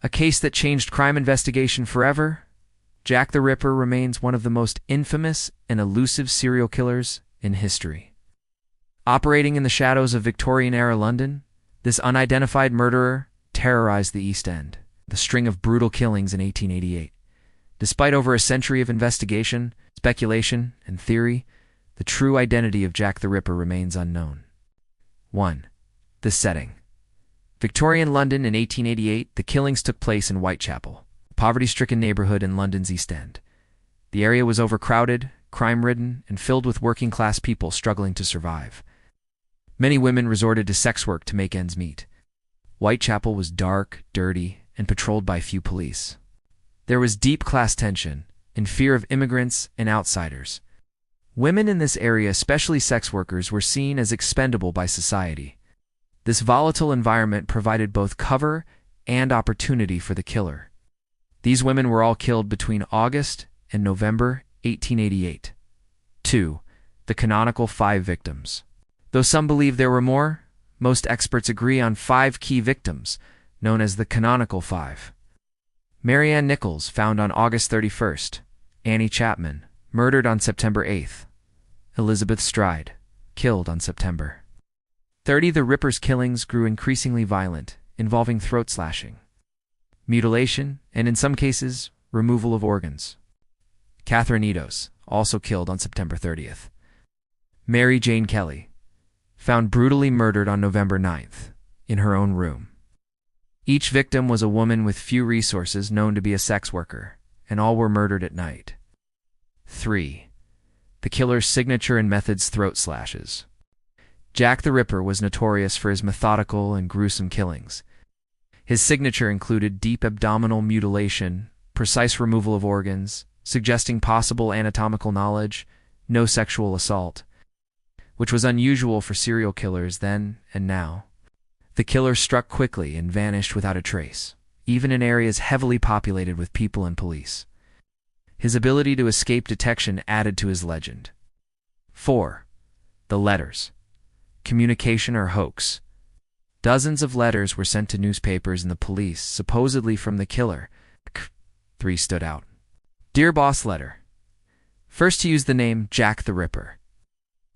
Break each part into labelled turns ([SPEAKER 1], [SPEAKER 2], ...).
[SPEAKER 1] A case that changed crime investigation forever, Jack the Ripper remains one of the most infamous and elusive serial killers in history. Operating in the shadows of Victorian-era London, this unidentified murderer terrorized the East End. The string of brutal killings in 1888. Despite over a century of investigation, speculation, and theory, the true identity of Jack the Ripper remains unknown. 1. The setting. Victorian London in 1888, the killings took place in Whitechapel, a poverty-stricken neighborhood in London's East End. The area was overcrowded, crime-ridden, and filled with working-class people struggling to survive. Many women resorted to sex work to make ends meet. Whitechapel was dark, dirty, and patrolled by few police. There was deep class tension and fear of immigrants and outsiders. Women in this area, especially sex workers, were seen as expendable by society. This volatile environment provided both cover and opportunity for the killer. These women were all killed between August and November 1888. 2. The canonical 5 victims. Though some believe there were more, most experts agree on 5 key victims, known as the canonical 5. Mary Ann Nichols, found on August 31st. Annie Chapman, murdered on September 8th. Elizabeth Stride, killed on September 30. The Ripper's killings grew increasingly violent, involving throat slashing, mutilation, and in some cases, removal of organs. Catherine Eddowes, also killed on September 30th. Mary Jane Kelly, found brutally murdered on November 9th, in her own room. Each victim was a woman with few resources, known to be a sex worker, and all were murdered at night. 3. The killer's signature and methods: throat slashes. Jack the Ripper was notorious for his methodical and gruesome killings. His signature included deep abdominal mutilation, precise removal of organs, suggesting possible anatomical knowledge, no sexual assault, which was unusual for serial killers then and now. The killer struck quickly and vanished without a trace, even in areas heavily populated with people and police. His ability to escape detection added to his legend. 4. The letters. Communication or hoax. Dozens of letters were sent to newspapers and the police, supposedly from the killer. 3 stood out. Dear Boss letter. First to use the name Jack the Ripper.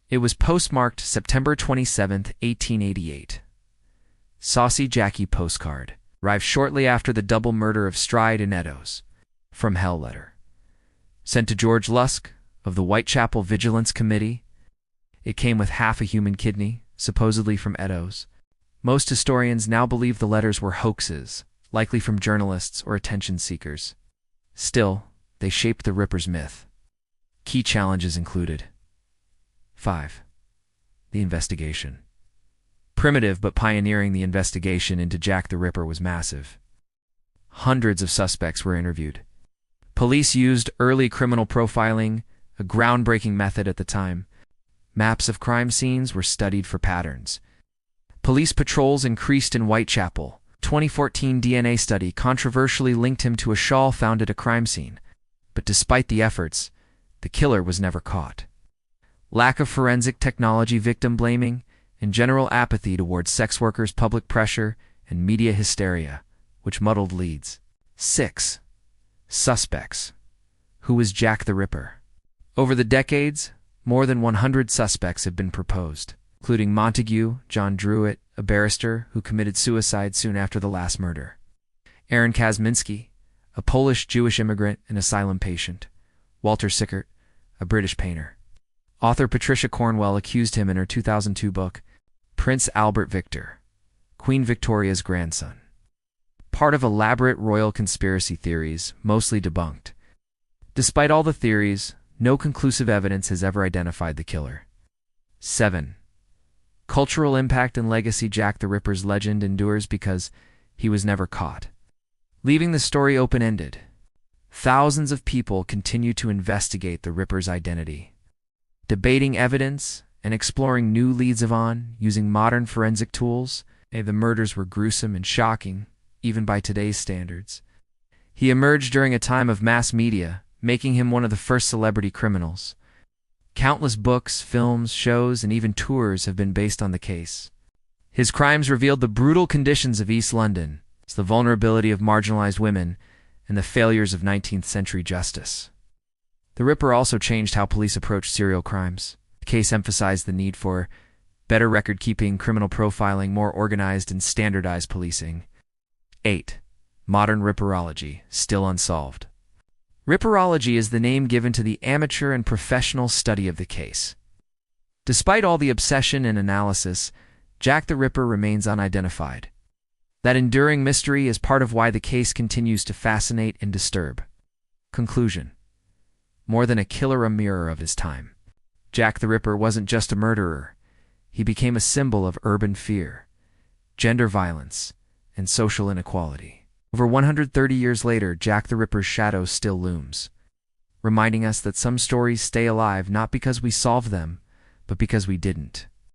[SPEAKER 1] It was postmarked September 27, 1888. Saucy Jackie postcard. Arrived shortly after the double murder of Stride and Eddowes. From Hell letter. Sent to George Lusk of the Whitechapel Vigilance Committee. It came with half a human kidney, supposedly from Eddowes. Most historians now believe the letters were hoaxes, likely from journalists or attention seekers. Still, they shaped the Ripper's myth. Key challenges included: 5. The investigation. Primitive but pioneering, the investigation into Jack the Ripper was massive. Hundreds of suspects were interviewed. Police used early criminal profiling, a groundbreaking method at the time. Maps of crime scenes were studied for patterns. Police patrols increased in Whitechapel. 2014 DNA study controversially linked him to a shawl found at a crime scene. But despite the efforts, the killer was never caught. Lack of forensic technology, victim blaming, and general apathy towards sex workers, public pressure, and media hysteria, which muddled leads. 6. Suspects. Who was Jack the Ripper? Over the decades, more than 100 suspects have been proposed, including Montague John Druitt, a barrister who committed suicide soon after the last murder. Aaron Kosminski, a Polish Jewish immigrant and asylum patient. Walter Sickert, a British painter. Author Patricia Cornwell accused him in her 2002 book, Prince Albert Victor, Queen Victoria's grandson. Part of elaborate royal conspiracy theories, mostly debunked. Despite all the theories, no conclusive evidence has ever identified the killer. 7. Cultural impact and legacy. Jack the Ripper's legend endures because he was never caught, leaving the story open-ended. Thousands of people continue to investigate the Ripper's identity, debating evidence and exploring new leads using modern forensic tools. The murders were gruesome and shocking, even by today's standards. He emerged during a time of mass media, making him one of the first celebrity criminals. Countless books, films, shows, and even tours have been based on the case. His crimes revealed the brutal conditions of East London, It's the vulnerability of marginalized women and the failures of 19th century justice. The Ripper also changed how police approached serial crimes. The case emphasized the need for better record-keeping, criminal profiling, more organized and standardized policing. 8. Modern Ripperology, still unsolved. Ripperology is the name given to the amateur and professional study of the case. Despite all the obsession and analysis, Jack the Ripper remains unidentified. That enduring mystery is part of why the case continues to fascinate and disturb. Conclusion. More than a killer, a mirror of his time. Jack the Ripper wasn't just a murderer. He became a symbol of urban fear, gender violence, and social inequality. Over 130 years later, Jack the Ripper's shadow still looms, reminding us that some stories stay alive not because we solved them, but because we didn't.